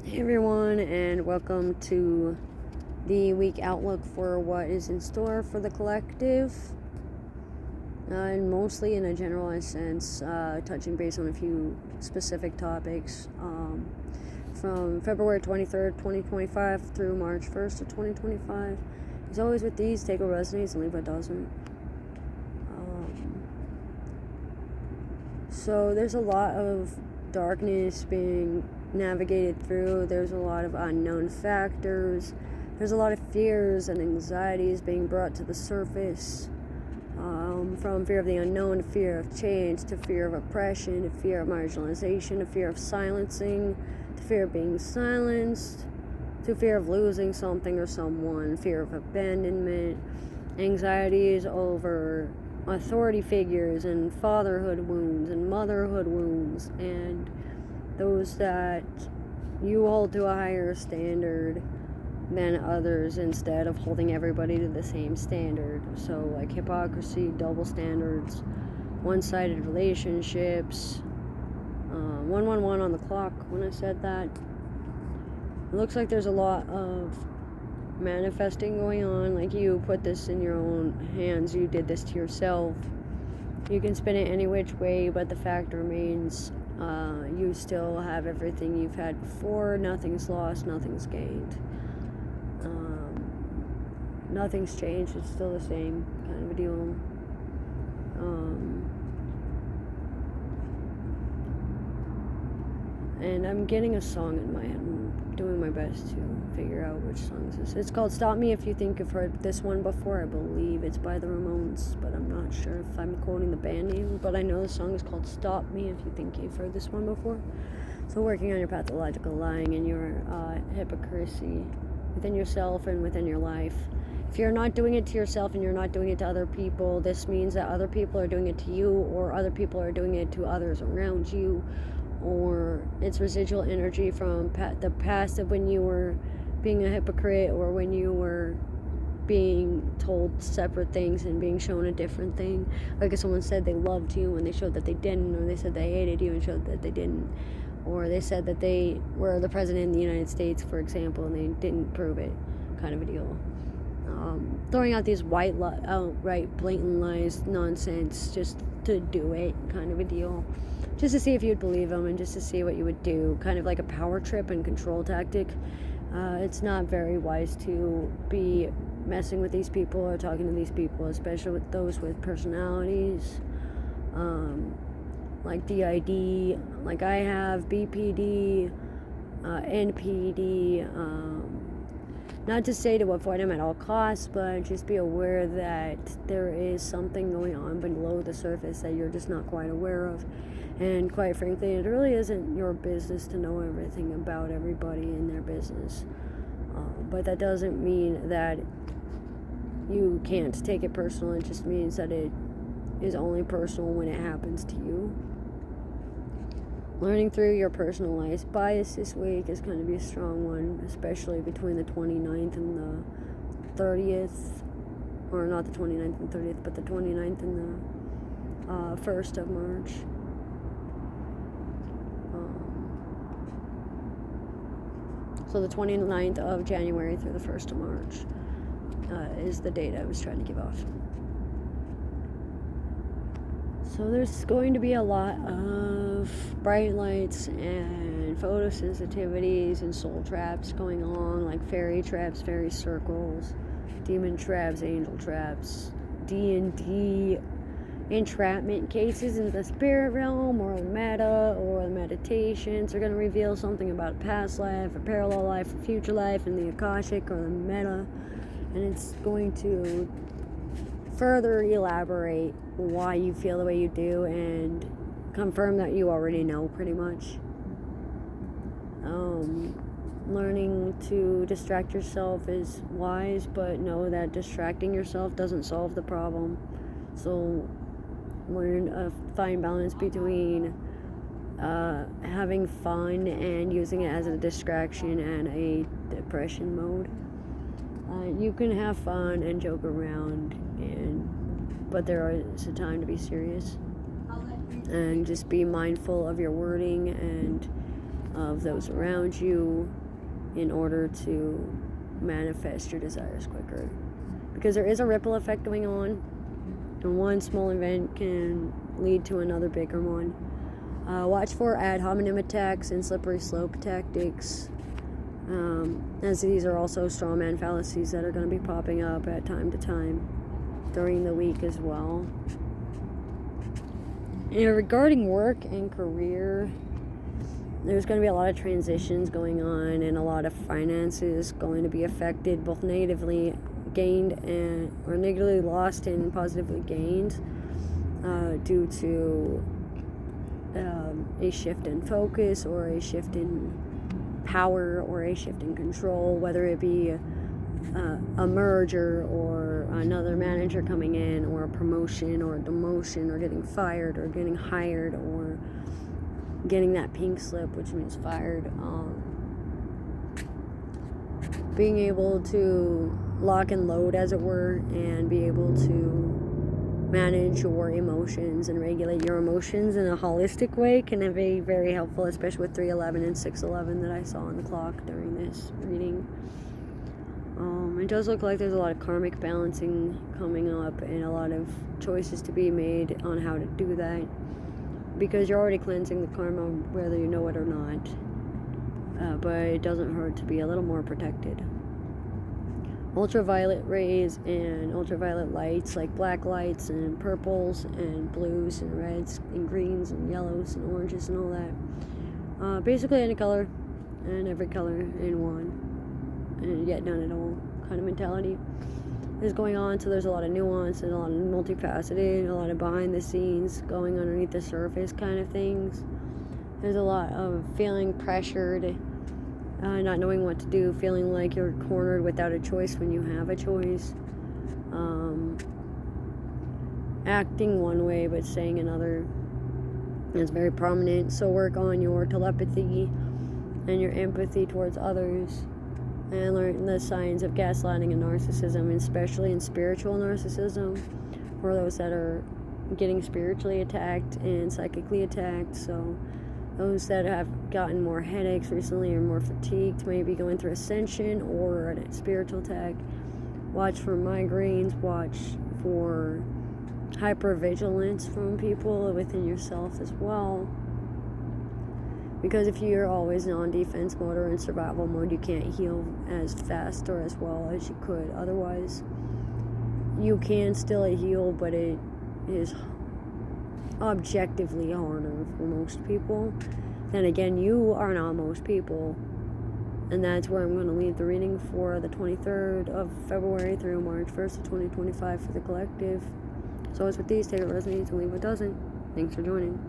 Hey everyone, and welcome to the week outlook for what is in store for the collective, and mostly in a generalized sense, touching base on a few specific topics from February 23rd, 2025 through March 1st of 2025. As always with these, take what resonates and leave what doesn't. So there's a lot of darkness being navigated through. There's a lot of unknown factors. There's a lot of fears and anxieties being brought to the surface, from fear of the unknown to fear of change, to fear of oppression, to fear of marginalization, to fear of silencing, to fear of being silenced, to fear of losing something or someone, fear of abandonment, anxieties over authority figures and fatherhood wounds and motherhood wounds, and those that you hold to a higher standard than others instead of holding everybody to the same standard. So like hypocrisy, double standards, one-sided relationships, 111 on the clock when I said that. It looks like there's a lot of manifesting going on, like you put this in your own hands, you did this to yourself. You can spin it any which way, but the fact remains, you still have everything you've had before. Nothing's lost, nothing's gained, nothing's changed. It's still the same kind of a deal. And I'm getting a song in my head. I'm doing my best to figure out which song this is. It's called Stop Me If You Think You've Heard This One Before. I believe it's by the Ramones, but I'm not sure if I'm quoting the band name. But I know the song is called Stop Me If You Think You've Heard This One Before. So working on your pathological lying and your hypocrisy within yourself and within your life. If you're not doing it to yourself and you're not doing it to other people, this means that other people are doing it to you, or other people are doing it to others around you, or it's residual energy from the past of when you were being a hypocrite, or when you were being told separate things and being shown a different thing. Like if someone said they loved you and they showed that they didn't, or they said they hated you and showed that they didn't, or they said that they were the president of the United States, for example, and they didn't prove it, kind of a deal. Throwing out these outright blatant lies, nonsense, just to do it, kind of a deal. Just to see if you'd believe them and just to see what you would do. Kind of like a power trip and control tactic. It's not very wise to be messing with these people or talking to these people, especially with those with personalities. Like DID, like I have, BPD, NPD, not to say to avoid them at all costs, but just be aware that there is something going on below the surface that you're just not quite aware of. And quite frankly, it really isn't your business to know everything about everybody in their business. But that doesn't mean that you can't take it personal. It just means that it is only personal when it happens to you. Learning through your personalized bias this week is going to be a strong one, especially between the 29th and the 30th, or not the 29th and 30th, but the 29th and the 1st of March. So the 29th of January through the 1st of March is the date I was trying to give off. So there's going to be a lot of bright lights and photosensitivities and soul traps going on, like fairy traps, fairy circles, demon traps, angel traps, D&D entrapment cases in the spirit realm, or the meta, or the meditations are going to reveal something about a past life, a parallel life, a future life, in the Akashic or the meta, and it's going to further elaborate why you feel the way you do and confirm that you already know pretty much. Learning to distract yourself is wise, but know that distracting yourself doesn't solve the problem. So learn a fine balance between having fun and using it as a distraction and a depression mode. You can have fun and joke around, but there is a time to be serious, and just be mindful of your wording and of those around you in order to manifest your desires quicker. Because there is a ripple effect going on, and one small event can lead to another bigger one. Watch for ad hominem attacks and slippery slope tactics, as these are also straw man fallacies that are going to be popping up at time to time during the week as well. And regarding work and career, there's going to be a lot of transitions going on, and a lot of finances going to be affected, both negatively gained and or negatively lost and positively gained, due to a shift in focus, or a shift in power, or a shift in control, whether it be a merger, or another manager coming in, or a promotion, or a demotion, or getting fired, or getting hired, or getting that pink slip, which means fired. Being able to lock and load, as it were, and be able to manage your emotions and regulate your emotions in a holistic way can be very helpful, especially with 311 and 611 that I saw on the clock during this reading. It does look like there's a lot of karmic balancing coming up, and a lot of choices to be made on how to do that, because you're already cleansing the karma whether you know it or not. But it doesn't hurt to be a little more protected. Ultraviolet rays and ultraviolet lights, like black lights and purples and blues and reds and greens and yellows and oranges and all that. Basically any color and every color in one, and yet none at all kind of mentality is going on. So there's a lot of nuance and a lot of multifaceted, a lot of behind the scenes going underneath the surface kind of things. There's a lot of feeling pressured, not knowing what to do, feeling like you're cornered without a choice when you have a choice, acting one way but saying another. It's very prominent. So work on your telepathy and your empathy towards others, and learn the signs of gaslighting and narcissism, especially in spiritual narcissism, for those that are getting spiritually attacked and psychically attacked. So those that have gotten more headaches recently, or more fatigued, maybe going through ascension or a spiritual attack, watch for migraines, watch for hypervigilance from people within yourself as well. Because if you're always on defense mode or in survival mode, you can't heal as fast or as well as you could otherwise. You can still heal, but it is objectively harder for most people. Then again, you are not most people, and that's where I'm going to leave the reading for the 23rd of February through March 1st of 2025 for the collective. So as with these, take what resonates and leave what doesn't. Thanks for joining.